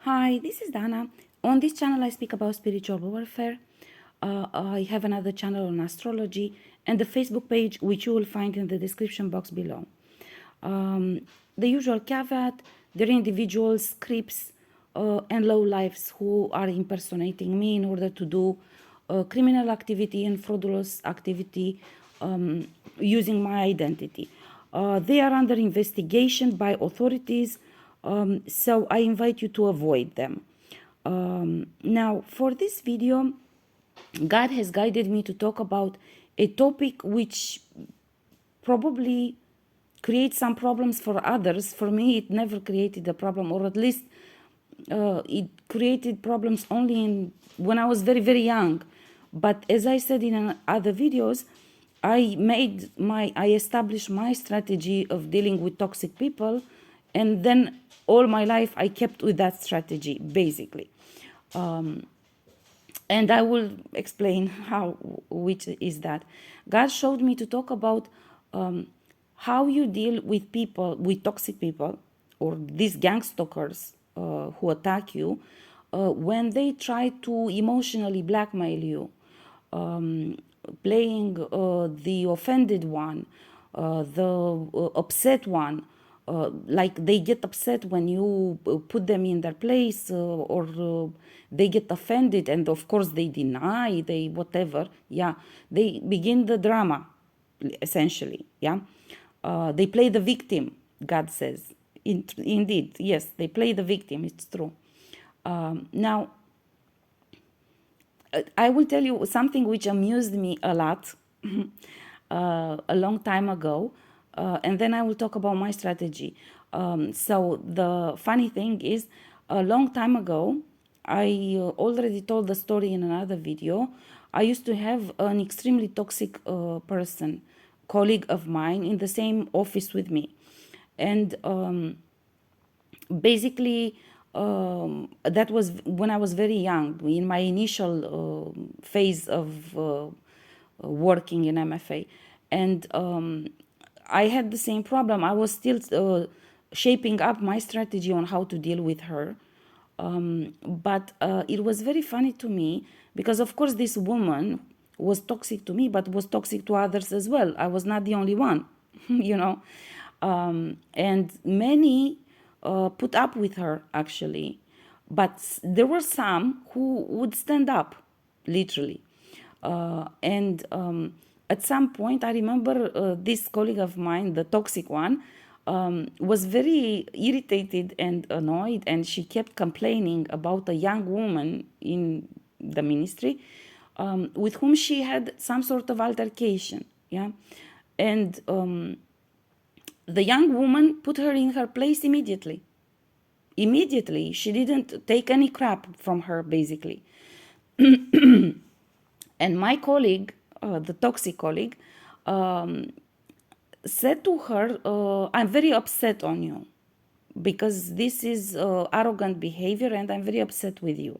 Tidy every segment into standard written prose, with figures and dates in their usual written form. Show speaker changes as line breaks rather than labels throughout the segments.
Hi, this is Dana. On this channel, I speak about spiritual warfare. I have another channel on astrology and the Facebook page, which you will find in the description box below. The usual caveat, there are individuals, creeps, and low lives who are impersonating me in order to do criminal activity and fraudulent activity using my identity. They are under investigation by authorities, so I invite you to avoid them. Now, for this video, God has guided me to talk about a topic which probably creates some problems for others. For me, it never created a problem, or at least it created problems only when I was very, very young. But as I said in other videos, I established my strategy of dealing with toxic people, and then all my life I kept with that strategy, basically. And I will explain which is that. God showed me to talk about how you deal with people, with toxic people, or these gang stalkers who attack you when they try to emotionally blackmail you, playing the offended one, the upset one, like they get upset when you put them in their place, or they get offended, and of course they deny, they whatever, yeah, they begin the drama, essentially, yeah. They play the victim, God says. Indeed, yes, they play the victim, it's true. Now, I will tell you something which amused me a lot a long time ago, and then I will talk about my strategy. So the funny thing is, a long time ago, I already told the story in another video. I used to have an extremely toxic person, colleague of mine, in the same office with me. And basically, that was when I was very young, in my initial phase of working in MFA. And I had the same problem. I was still shaping up my strategy on how to deal with her. But it was very funny to me because, of course, this woman was toxic to me, but was toxic to others as well. I was not the only one, you know. And many put up with her, actually. But there were some who would stand up, literally. And at some point, I remember this colleague of mine, the toxic one, was very irritated and annoyed, and she kept complaining about a young woman in the ministry with whom she had some sort of altercation. Yeah. And the young woman put her in her place immediately. Immediately. She didn't take any crap from her, basically. And my colleague, the toxic colleague, said to her, I'm very upset on you because this is arrogant behavior and I'm very upset with you.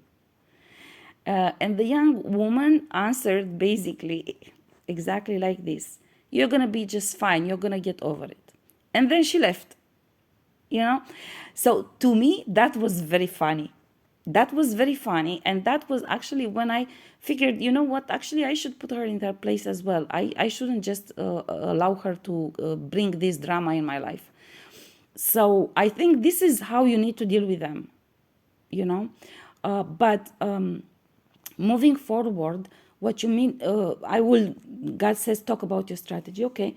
And the young woman answered basically exactly like this: you're going to be just fine. You're going to get over it. And then she left, you know? So to me, that was very funny. That was very funny. And that was actually when I figured, you know what, actually, I should put her in that place as well. I shouldn't just allow her to bring this drama in my life. So I think this is how you need to deal with them, you know? But moving forward, what you mean, God says, talk about your strategy. Okay.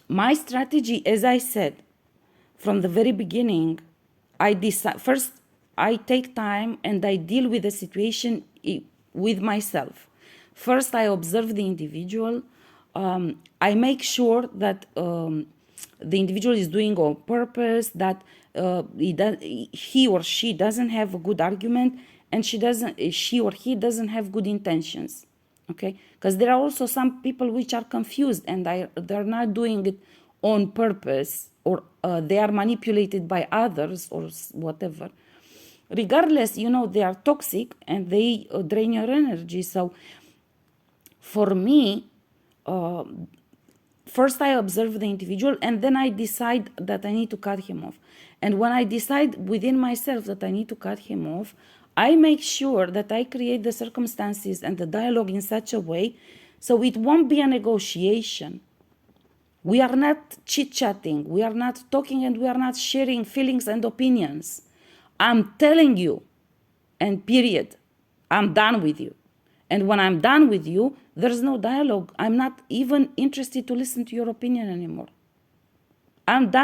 My strategy, as I said, from the very beginning, I decide first, I take time and I deal with the situation with myself. First, I observe the individual. I make sure that the individual is doing on purpose, that he or she doesn't have a good argument, and she or he doesn't have good intentions. Okay, because there are also some people which are confused and they're not doing it on purpose, or they are manipulated by others or whatever. Regardless, you know, they are toxic and they drain your energy. So for me, first I observe the individual, and then I decide that I need to cut him off. And when I decide within myself that I need to cut him off, I make sure that I create the circumstances and the dialogue in such a way so it won't be a negotiation. We are not chit-chatting, we are not talking, and we are not sharing feelings and opinions. I'm telling you, and period. I'm done with you. And when I'm done with you, there's no dialogue. I'm not even interested to listen to your opinion anymore. I'm done.